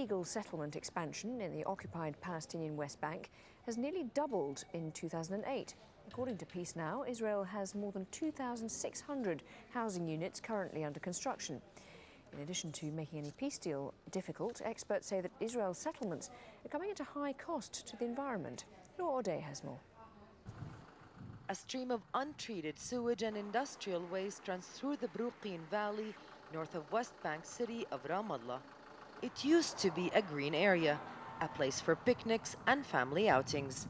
illegal settlement expansion in the occupied Palestinian West Bank has nearly doubled in 2008. According to Peace Now, Israel has more than 2,600 housing units currently under construction. In addition to making any peace deal difficult, experts say that Israel's settlements are coming at a high cost to the environment. Noor O'Day has more. A stream of untreated sewage and industrial waste runs through the Bruqin Valley, north of West Bank city of Ramallah. It used to be a green area, a place for picnics and family outings.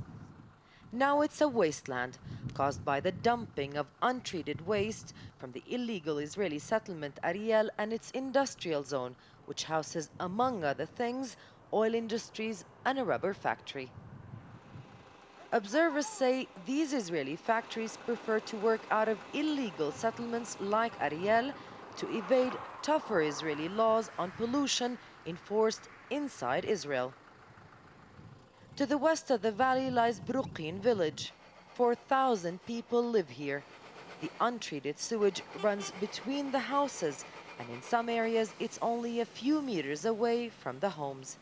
Now it's a wasteland caused by the dumping of untreated waste from the illegal Israeli settlement ARIJ and its industrial zone, which houses, among other things, oil industries and a rubber factory. Observers say these Israeli factories prefer to work out of illegal settlements like ARIJ to evade tougher Israeli laws on pollution enforced inside Israel. To the west of the valley lies Bruqin village. 4,000 people live here. The untreated sewage runs between the houses, and in some areas it's only a few meters away from the homes.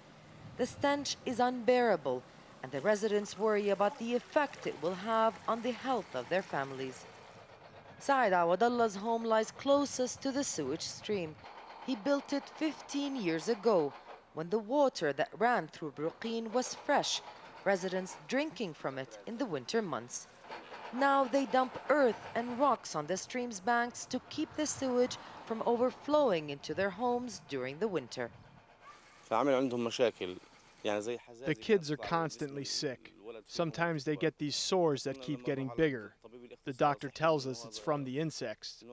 The stench is unbearable, and the residents worry about the effect it will have on the health of their families. Saad Awadallah's home lies closest to the sewage stream. He built it 15 years ago, when the water that ran through Bruqin was fresh, residents drinking from it in the winter months. Now they dump earth and rocks on the stream's banks to keep the sewage from overflowing into their homes during the winter. The kids are constantly sick. Sometimes they get these sores that keep getting bigger. The doctor tells us it's from the insects.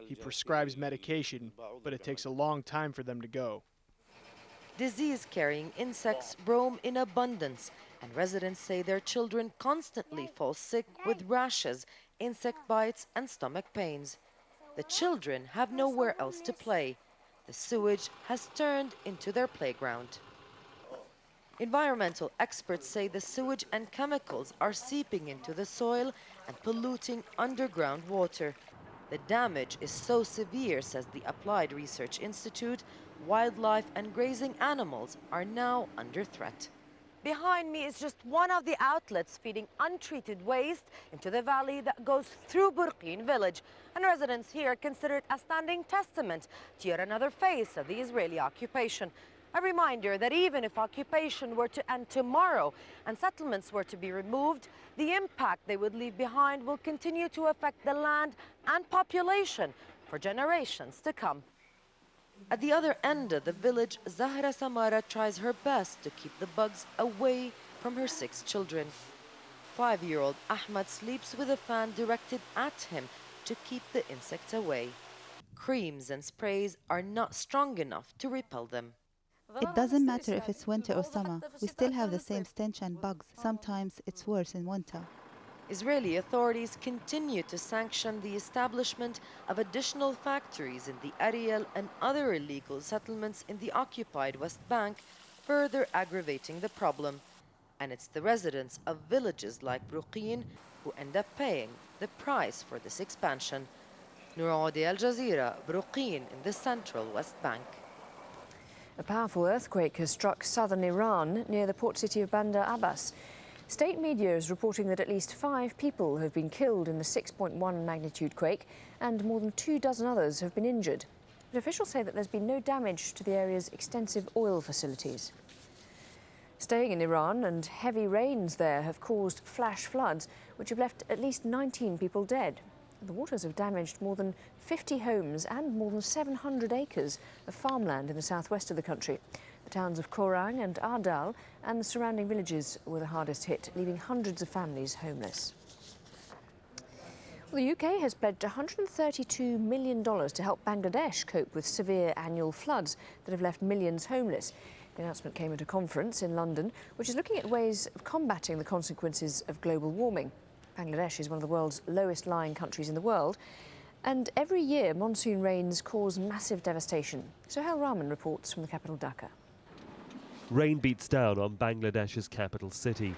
He prescribes medication, but it takes a long time for them to go. Disease-carrying insects roam in abundance, and residents say their children constantly fall sick with rashes, insect bites, and stomach pains. The children have nowhere else to play. The sewage has turned into their playground. Environmental experts say the sewage and chemicals are seeping into the soil and polluting underground water. The damage is so severe, says the Applied Research Institute, wildlife and grazing animals are now under threat. Behind me is just one of the outlets feeding untreated waste into the valley that goes through Bruqin village. And residents here consider it a standing testament to yet another face of the Israeli occupation. A reminder that even if occupation were to end tomorrow and settlements were to be removed, the impact they would leave behind will continue to affect the land and population for generations to come. At the other end of the village, Zahra Samara tries her best to keep the bugs away from her 6 children. 5-year-old Ahmad sleeps with a fan directed at him to keep the insects away. Creams and sprays are not strong enough to repel them. It doesn't matter if it's winter or summer. We still have the same stench and bugs. Sometimes it's worse in winter. Israeli authorities continue to sanction the establishment of additional factories in the ARIJ and other illegal settlements in the occupied West Bank, further aggravating the problem. And it's the residents of villages like Bruqin who end up paying the price for this expansion. Noor O'Day, Aljazeera, Bruqin in the central West Bank. A powerful earthquake has struck southern Iran near the port city of Bandar Abbas. State media is reporting that at least 5 people have been killed in the 6.1 magnitude quake and more than 24 others have been injured. But officials say that there's been no damage to the area's extensive oil facilities. Staying in Iran, and heavy rains there have caused flash floods, which have left at least 19 people dead. The waters have damaged more than 50 homes and more than 700 acres of farmland in the southwest of the country. The towns of Korang and Ardal and the surrounding villages were the hardest hit, leaving hundreds of families homeless. Well, the UK has pledged $132 million to help Bangladesh cope with severe annual floods that have left millions homeless. The announcement came at a conference in London, which is looking at ways of combating the consequences of global warming. Bangladesh is one of the world's lowest-lying countries in the world, and every year monsoon rains cause massive devastation. Sohail Rahman reports from the capital Dhaka. Rain beats down on Bangladesh's capital city.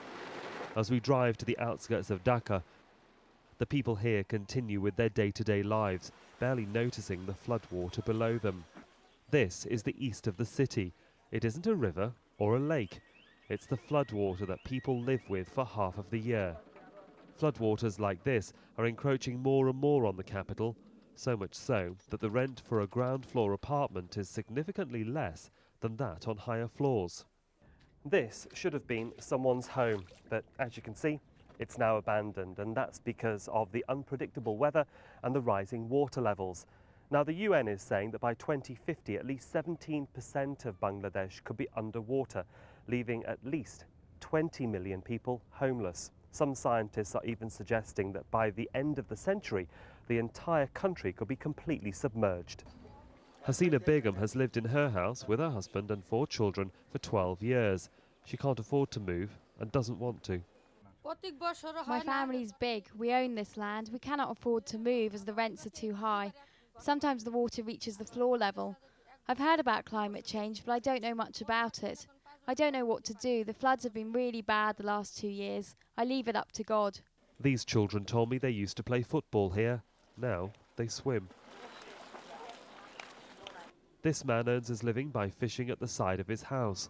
As we drive to the outskirts of Dhaka, the people here continue with their day-to-day lives, barely noticing the floodwater below them. This is the east of the city, It isn't a river or a lake. It's the floodwater that people live with for half of the year. Floodwaters like this are encroaching more and more on the capital, so much so that the rent for a ground floor apartment is significantly less than that on higher floors. This should have been someone's home, but as you can see, it's now abandoned, and that's because of the unpredictable weather and the rising water levels. Now, the UN is saying that by 2050, at least 17% of Bangladesh could be underwater, leaving at least 20 million people homeless. Some scientists are even suggesting that by the end of the century, the entire country could be completely submerged. Hasina Begum has lived in her house with her husband and 4 children for 12 years. She can't afford to move and doesn't want to. My family's big. We own this land. We cannot afford to move as the rents are too high. Sometimes the water reaches the floor level. I've heard about climate change, but I don't know much about it. I don't know what to do. The floods have been really bad the last 2 years. I leave it up to God. These children told me they used to play football here. Now they swim. This man earns his living by fishing at the side of his house.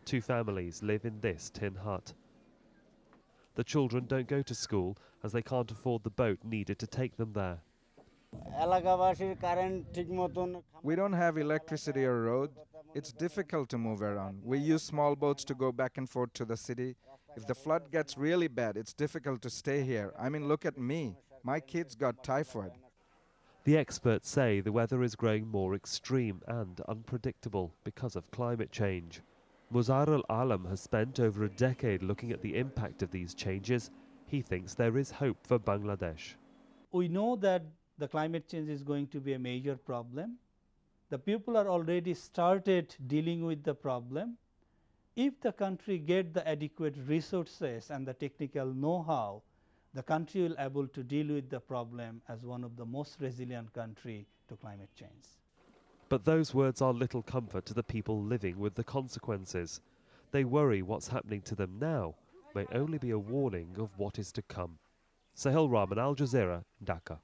2 families live in this tin hut. The children don't go to school as they can't afford the boat needed to take them there. We don't have electricity or road. It's difficult to move around. We use small boats to go back and forth to the city. If the flood gets really bad, it's difficult to stay here. I mean, look at me. My kids got typhoid. The experts say the weather is growing more extreme and unpredictable because of climate change. Muzar al-Alam has spent over a decade looking at the impact of these changes. He thinks there is hope for Bangladesh. We know that the climate change is going to be a major problem. The people are already started dealing with the problem. If the country get the adequate resources and the technical know-how, the country will be able to deal with the problem as one of the most resilient country to climate change. But those words are little comfort to the people living with the consequences. They worry what's happening to them now may only be a warning of what is to come. Sahil Rahman, Aljazeera, Dhaka.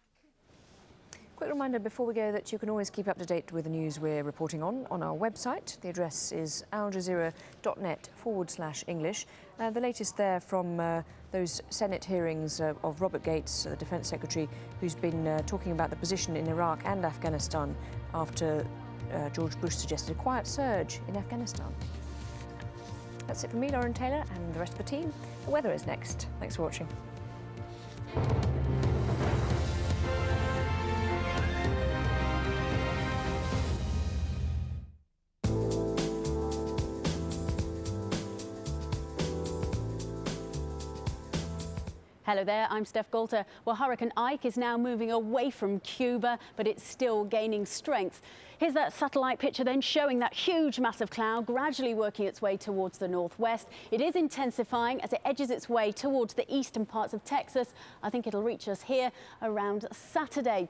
Quick reminder before we go that you can always keep up to date with the news we're reporting on our website. The address is aljazeera.net/English. The latest there from those Senate hearings of Robert Gates, the Defence Secretary, who's been talking about the position in Iraq and Afghanistan after George Bush suggested a quiet surge in Afghanistan. That's it from me, Lauren Taylor, and the rest of the team. The weather is next. Thanks for watching. Hello there, I'm Steph Galter. Well, Hurricane Ike is now moving away from Cuba, but it's still gaining strength. Here's that satellite picture then showing that huge mass of cloud gradually working its way towards the northwest. It is intensifying as it edges its way towards the eastern parts of Texas. I think it'll reach us here around Saturday.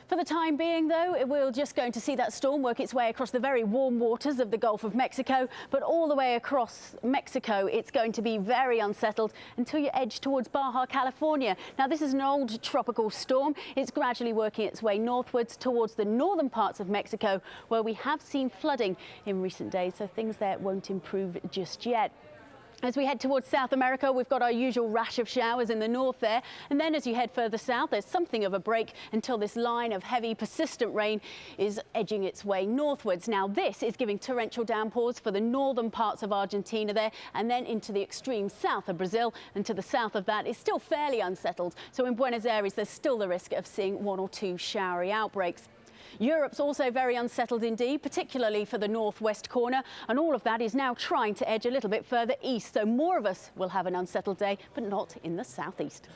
For the time being, though, we're just going to see that storm work its way across the very warm waters of the Gulf of Mexico, but all the way across Mexico, it's going to be very unsettled until you edge towards Baja California. Now, this is an old tropical storm. It's gradually working its way northwards towards the northern parts of Mexico, where we have seen flooding in recent days, so things there won't improve just yet. As we head towards South America, we've got our usual rash of showers in the north there. And then as you head further south, there's something of a break until this line of heavy, persistent rain is edging its way northwards. Now, this is giving torrential downpours for the northern parts of Argentina there, and then into the extreme south of Brazil. And to the south of that is still fairly unsettled. So in Buenos Aires, there's still the risk of seeing 1 or 2 showery outbreaks. Europe's also very unsettled indeed, particularly for the northwest corner, and all of that is now trying to edge a little bit further east, so more of us will have an unsettled day, but not in the southeast.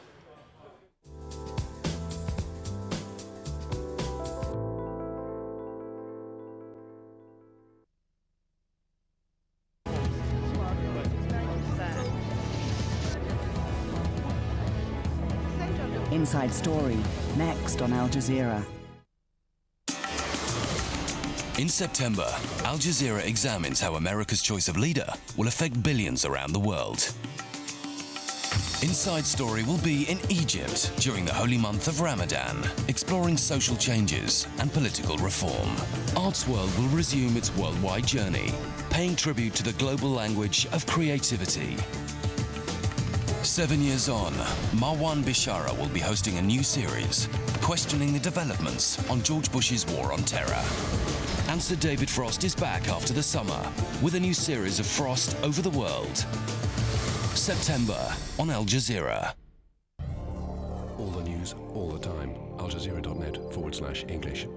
Inside Story, next on Al Jazeera. In September, Al Jazeera examines how America's choice of leader will affect billions around the world. Inside Story will be in Egypt during the holy month of Ramadan, exploring social changes and political reform. Arts World will resume its worldwide journey, paying tribute to the global language of creativity. 7 years on, Marwan Bishara will be hosting a new series, questioning the developments on George Bush's war on terror. And Sir David Frost is back after the summer with a new series of Frost over the world. September on Aljazeera. All the news, all the time. aljazeera.net/English.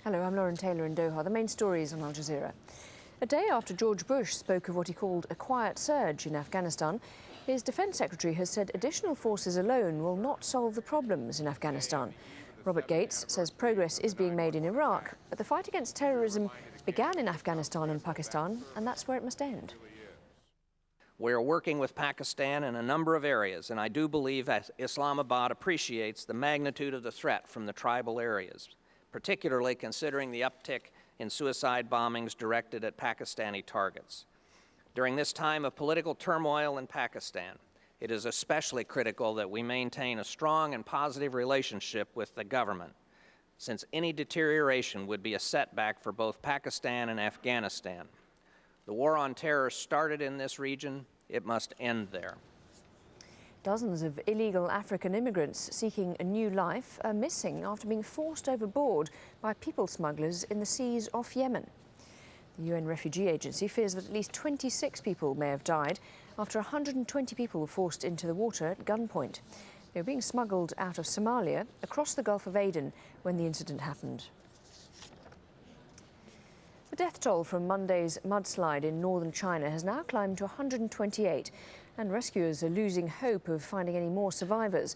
Hello, I'm Lauren Taylor in Doha. The main stories on Al Jazeera. A day after George Bush spoke of what he called a quiet surge in Afghanistan, his defence secretary has said additional forces alone will not solve the problems in Afghanistan. Robert Gates says progress is being made in Iraq, but the fight against terrorism began in Afghanistan and Pakistan, and that's where it must end. We're working with Pakistan in a number of areas, and I do believe that Islamabad appreciates the magnitude of the threat from the tribal areas, particularly considering the uptick in suicide bombings directed at Pakistani targets. During this time of political turmoil in Pakistan, it is especially critical that we maintain a strong and positive relationship with the government, since any deterioration would be a setback for both Pakistan and Afghanistan. The war on terror started in this region. It must end there. Dozens of illegal African immigrants seeking a new life are missing after being forced overboard by people smugglers in the seas off Yemen. The UN Refugee Agency fears that at least 26 people may have died after 120 people were forced into the water at gunpoint. They were being smuggled out of Somalia across the Gulf of Aden when the incident happened. The death toll from Monday's mudslide in northern China has now climbed to 128, and rescuers are losing hope of finding any more survivors.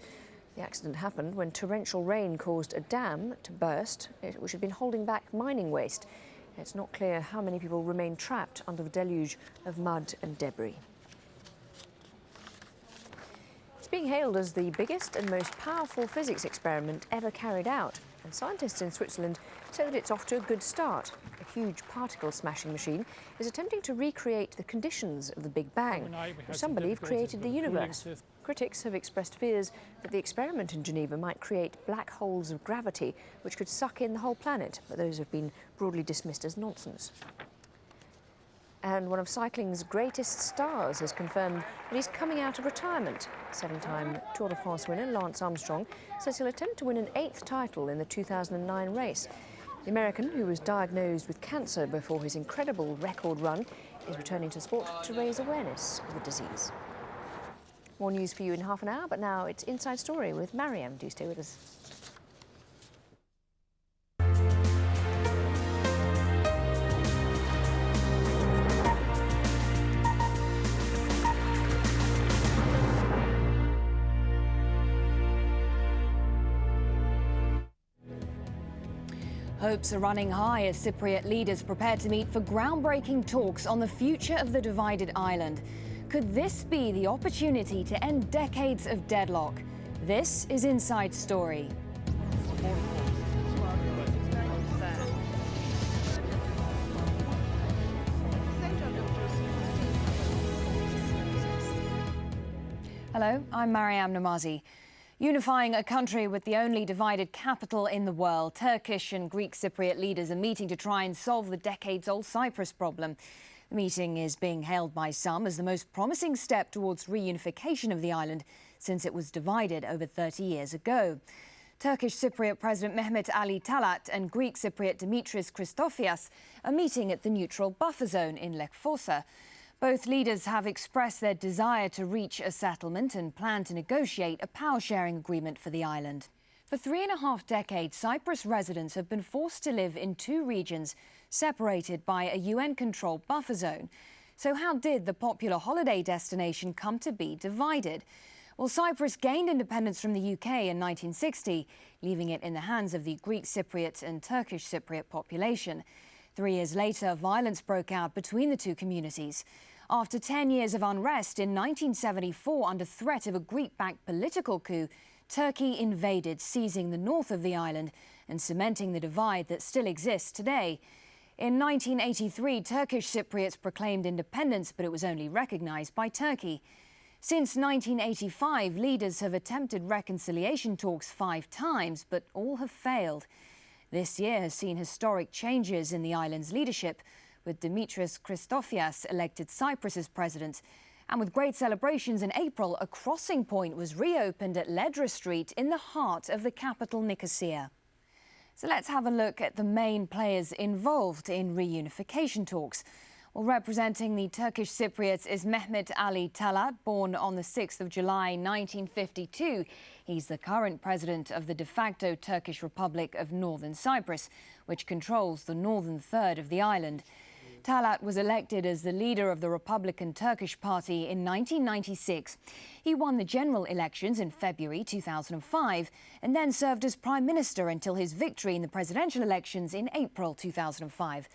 The accident happened when torrential rain caused a dam to burst, which had been holding back mining waste. It's not clear how many people remain trapped under the deluge of mud and debris. It's being hailed as the biggest and most powerful physics experiment ever carried out, and scientists in Switzerland say that it's off to a good start. A huge particle smashing machine is attempting to recreate the conditions of the Big Bang, which some believe created the universe. Critics have expressed fears that the experiment in Geneva might create black holes of gravity, which could suck in the whole planet, but those have been broadly dismissed as nonsense. And one of cycling's greatest stars has confirmed that he's coming out of retirement. Seven-time Tour de France winner Lance Armstrong says he'll attempt to win an 8th title in the 2009 race. The American, who was diagnosed with cancer before his incredible record run, is returning to sport to raise awareness of the disease. More news for you in half an hour, but now it's Inside Story with Mariam. Do stay with us. Hopes are running high as Cypriot leaders prepare to meet for groundbreaking talks on the future of the divided island. Could this be the opportunity to end decades of deadlock? This is Inside Story. Hello, I'm Mariam Namazi. Unifying a country with the only divided capital in the world, Turkish and Greek Cypriot leaders are meeting to try and solve the decades-old Cyprus problem. The meeting is being hailed by some as the most promising step towards reunification of the island since it was divided over 30 years ago. Turkish Cypriot President Mehmet Ali Talat and Greek Cypriot Dimitris Christofias are meeting at the neutral buffer zone in Lefkosa. Both leaders have expressed their desire to reach a settlement and plan to negotiate a power-sharing agreement for the island. For 3.5 decades, Cyprus residents have been forced to live in two regions separated by a UN-controlled buffer zone. So how did the popular holiday destination come to be divided? Well, Cyprus gained independence from the UK in 1960, leaving it in the hands of the Greek Cypriot and Turkish Cypriot population. 3 years later, violence broke out between the two communities. After 10 years of unrest, in 1974, under threat of a Greek-backed political coup, Turkey invaded, seizing the north of the island and cementing the divide that still exists today. In 1983, Turkish Cypriots proclaimed independence, but it was only recognised by Turkey. Since 1985, leaders have attempted reconciliation talks 5 times, but all have failed. This year has seen historic changes in the island's leadership, with Dimitris Christofias elected Cyprus's president. And with great celebrations in April, a crossing point was reopened at Ledra Street in the heart of the capital, Nicosia. So let's have a look at the main players involved in reunification talks. Well, representing the Turkish Cypriots is Mehmet Ali Talat, born on the 6th of July 1952. He's the current president of the de facto Turkish Republic of Northern Cyprus, which controls the northern third of the island. Talat was elected as the leader of the Republican Turkish Party in 1996. He won the general elections in February 2005 and then served as prime minister until his victory in the presidential elections in April 2005.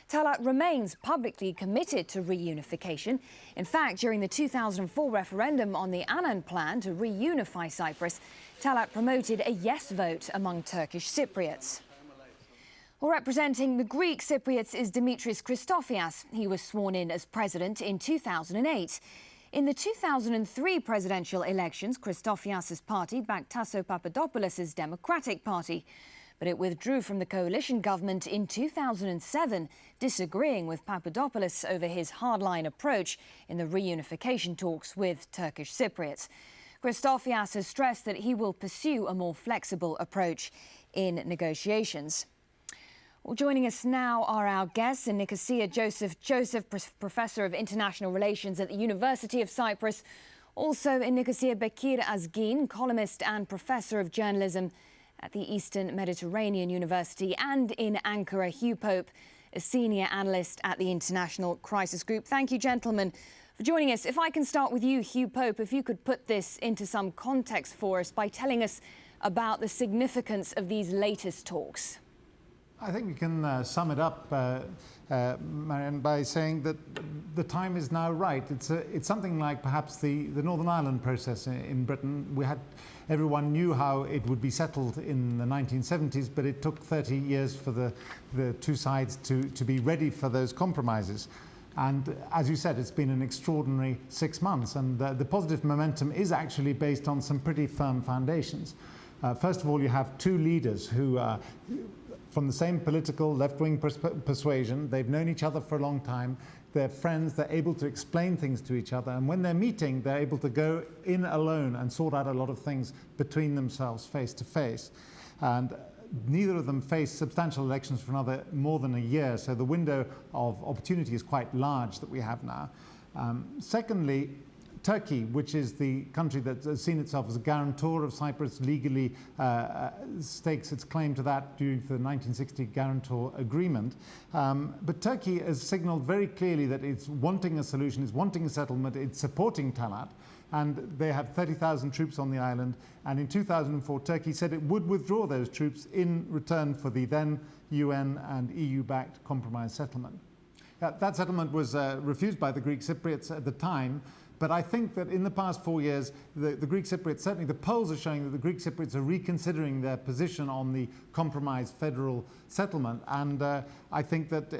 Talat remains publicly committed to reunification. In fact, during the 2004 referendum on the Annan plan to reunify Cyprus, Talat promoted a yes vote among Turkish Cypriots. Well, representing the Greek Cypriots is Dimitris Christofias. He was sworn in as president in 2008. In the 2003 presidential elections, Christofias' party backed Tasso Papadopoulos' Democratic Party, but it withdrew from the coalition government in 2007, disagreeing with Papadopoulos over his hardline approach in the reunification talks with Turkish Cypriots. Christofias has stressed that he will pursue a more flexible approach in negotiations. Well, joining us now are our guests in Nicosia, Joseph, Professor of International Relations at the University of Cyprus. Also in Nicosia, Bekir Azgin, columnist and Professor of Journalism at the Eastern Mediterranean University, and in Ankara, Hugh Pope, a senior analyst at the International Crisis Group. Thank you, gentlemen, for joining us. If I can start with you, Hugh Pope, if you could put this into some context for us by telling us about the significance of these latest talks. I think we can sum it up, Marianne, by saying that the time is now right. It's something like perhaps the Northern Ireland process in Britain. Everyone knew how it would be settled in the 1970s, but it took 30 years for the two sides to be ready for those compromises. And as you said, it's been an extraordinary 6 months, and the positive momentum is actually based on some pretty firm foundations. First of all, you have two leaders who from the same political left-wing persuasion. They've known each other for a long time. They're friends. They're able to explain things to each other. And when they're meeting, they're able to go in alone and sort out a lot of things between themselves face to face. And neither of them face substantial elections for more than a year. So the window of opportunity is quite large that we have now. Secondly, Turkey, which is the country that has seen itself as a guarantor of Cyprus, legally stakes its claim to that due to the 1960 guarantor agreement. But Turkey has signaled very clearly that it's wanting a solution, it's wanting a settlement, it's supporting Talat, and they have 30,000 troops on the island. And in 2004, Turkey said it would withdraw those troops in return for the then UN and EU-backed compromise settlement. That settlement was refused by the Greek Cypriots at the time. But I think that in the past 4 years, the Greek Cypriots, certainly the polls are showing that the Greek Cypriots are reconsidering their position on the compromised federal settlement. And I think that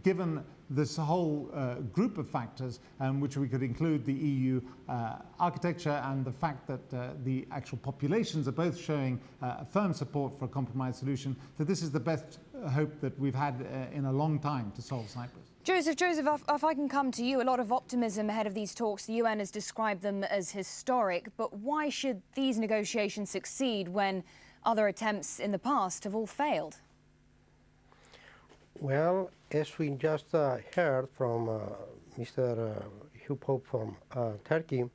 given this whole group of factors, which we could include the EU architecture and the fact that the actual populations are both showing firm support for a compromise solution, that this is the best hope that we've had in a long time to solve Cyprus. Joseph, if I can come to you, a lot of optimism ahead of these talks. The UN has described them as historic, but why should these negotiations succeed when other attempts in the past have all failed? Well, as we just heard from Mr. Hugh Pope from Turkey,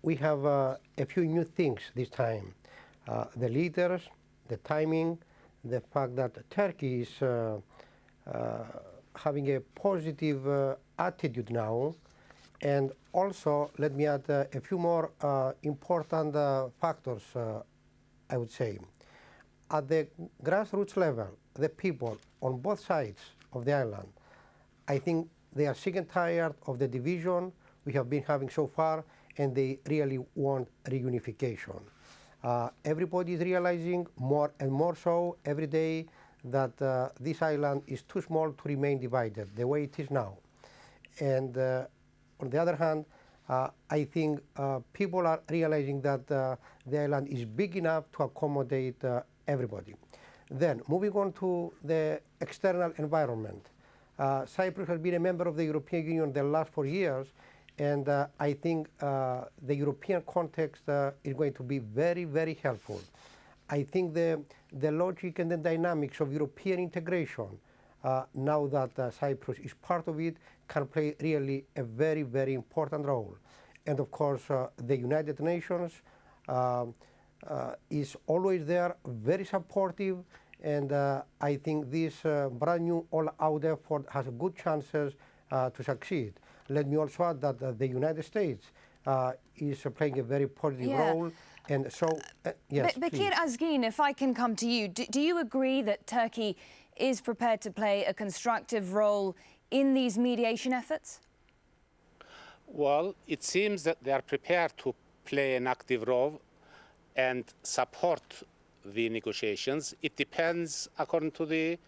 we have a few new things this time. The leaders, the timing, the fact that Turkey is having a positive attitude now. And also, let me add a few more important factors, I would say. At the grassroots level, the people on both sides of the island, I think they are sick and tired of the division we have been having so far, and they really want reunification. Everybody is realizing more and more so every day that this island is too small to remain divided the way it is now. And on the other hand, I think people are realizing that the island is big enough to accommodate everybody. Then, moving on to the external environment. Cyprus has been a member of the European Union the last 4 years, and I think the European context is going to be very, very helpful. I think the logic and the dynamics of European integration, now that Cyprus is part of it, can play really a very, very important role. And of course, the United Nations is always there, very supportive, and I think this brand new all-out effort has good chances to succeed. Let me also add that the United States is playing a very positive role. And so, yes, Bekir Azgin, if I can come to you, do you agree that Turkey is prepared to play a constructive role in these mediation efforts? Well, it seems that they are prepared to play an active role and support the negotiations. It depends according to the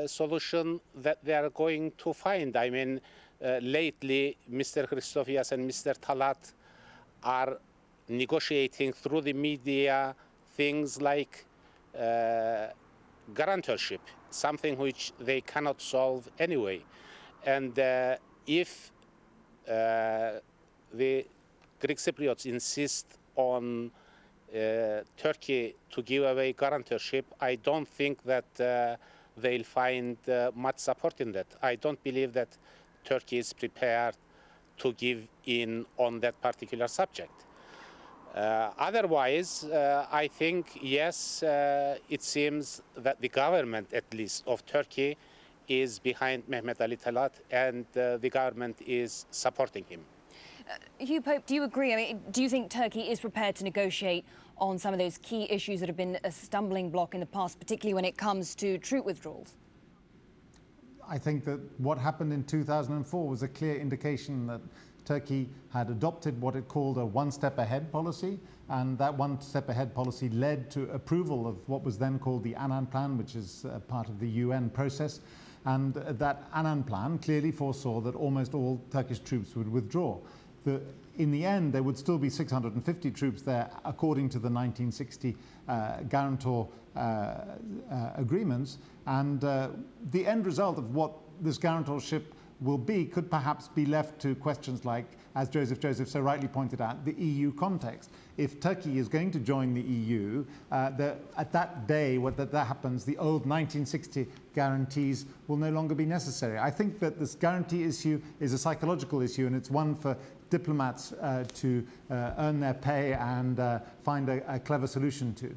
solution that they are going to find. I mean, lately, Mr. Christofias and Mr. Talat are negotiating through the media things like guarantorship, something which they cannot solve anyway. And if the Greek Cypriots insist on Turkey to give away guarantorship, I don't think that they'll find much support in that. I don't believe that Turkey is prepared to give in on that particular subject. Otherwise, I think, yes, it seems that the government, at least, of Turkey is behind Mehmet Ali Talat, and the government is supporting him. Hugh Pope, do you agree? I mean, do you think Turkey is prepared to negotiate on some of those key issues that have been a stumbling block in the past, particularly when it comes to troop withdrawals? I think that what happened in 2004 was a clear indication that Turkey had adopted what it called a one-step-ahead policy, and that one-step-ahead policy led to approval of what was then called the Annan Plan, which is part of the UN process. And that Annan Plan clearly foresaw that almost all Turkish troops would withdraw. In the end, there would still be 650 troops there, according to the 1960 guarantor agreements. And the end result of what this guarantorship will be could perhaps be left to questions like, as Joseph so rightly pointed out, the EU context. If Turkey is going to join the EU, at that day, when that happens, the old 1960 guarantees will no longer be necessary. I think that this guarantee issue is a psychological issue, and it's one for diplomats to earn their pay and find a clever solution to.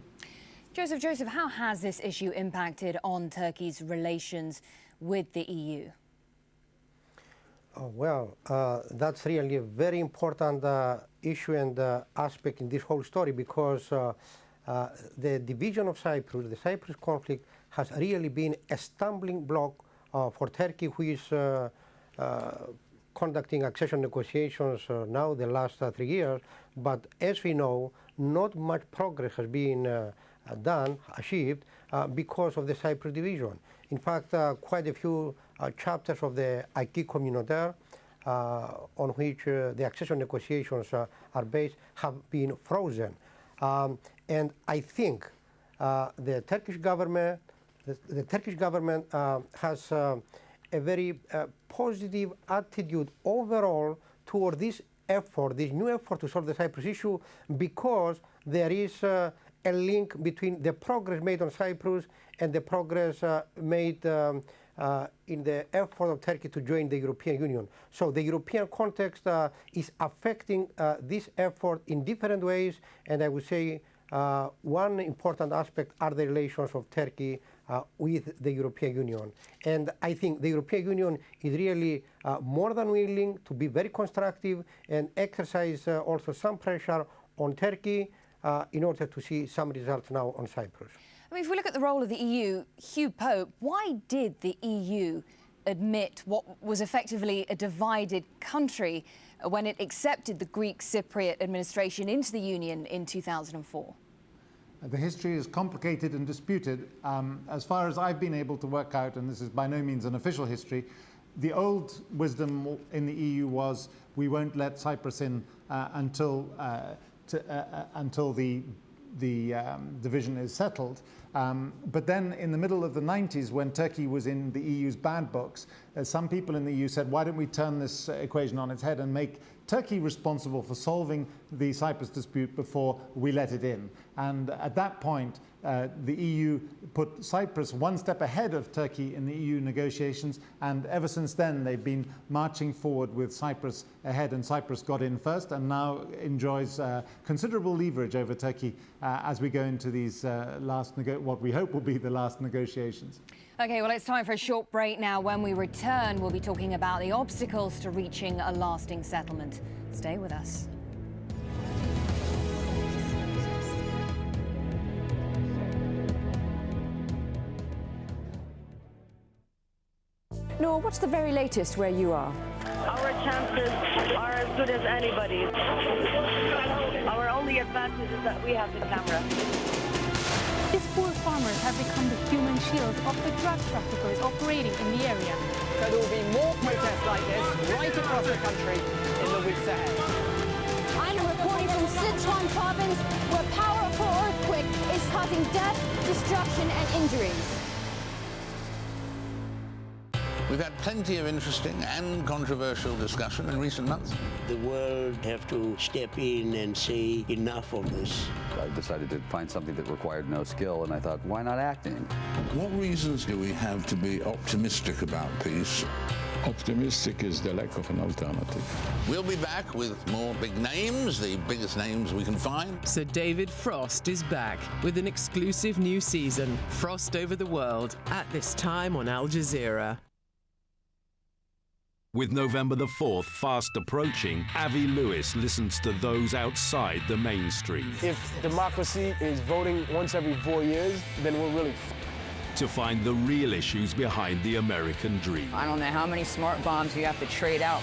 Joseph, how has this issue impacted on Turkey's relations with the EU? Oh, well, that's really a very important issue and aspect in this whole story, because the division of Cyprus, the Cyprus conflict, has really been a stumbling block for Turkey, who is conducting accession negotiations now the last 3 years. But as we know, not much progress has been achieved because of the Cyprus division. In fact, quite a few chapters of the ARIJ communautaire on which the accession negotiations are based have been frozen. And I think the Turkish government, has a very positive attitude overall toward this effort, this new effort to solve the Cyprus issue, because there is a link between the progress made on Cyprus and the progress made in the effort of Turkey to join the European Union. So the European context is affecting this effort in different ways, and I would say one important aspect are the relations of Turkey with the European Union. And I think the European Union is really more than willing to be very constructive and exercise also some pressure on Turkey in order to see some results now on Cyprus. I mean, if we look at the role of the EU, Hugh Pope, why did the EU admit what was effectively a divided country when it accepted the Greek Cypriot administration into the Union in 2004? The history is complicated and disputed. As far as I've been able to work out, and this is by no means an official history, the old wisdom in the EU was we won't let Cyprus in until the division is settled. But then in the middle of the 90s, when Turkey was in the EU's bad books, some people in the EU said, why don't we turn this equation on its head and make Turkey responsible for solving the Cyprus dispute before we let it in. And at that point, the EU put Cyprus one step ahead of Turkey in the EU negotiations, and ever since then they've been marching forward with Cyprus ahead, and Cyprus got in first and now enjoys considerable leverage over Turkey as we go into these what we hope will be the last negotiations. OK, well, it's time for a short break now. When we return, we'll be talking about the obstacles to reaching a lasting settlement. Stay with us. Noor, what's the very latest where you are? Our chances are as good as anybody's. Our only advantage is that we have the camera. These poor farmers have become the human shield of the drug traffickers operating in the area. So there will be more protests like this right across the country in the weeks ahead. I'm reporting from Sichuan province, where powerful earthquake is causing death, destruction and injuries. We've had plenty of interesting and controversial discussion in recent months. The world have to step in and say enough of this. I decided to find something that required no skill, and I thought, why not acting? What reasons do we have to be optimistic about peace? Optimistic is the lack of an alternative. We'll be back with more big names, the biggest names we can find. Sir David Frost is back with an exclusive new season, Frost Over the World, at this time on Aljazeera. With November the 4th fast approaching, Avi Lewis listens to those outside the mainstream. If democracy is voting once every 4 years, then we're really to find the real issues behind the American dream. I don't know how many smart bombs you have to trade out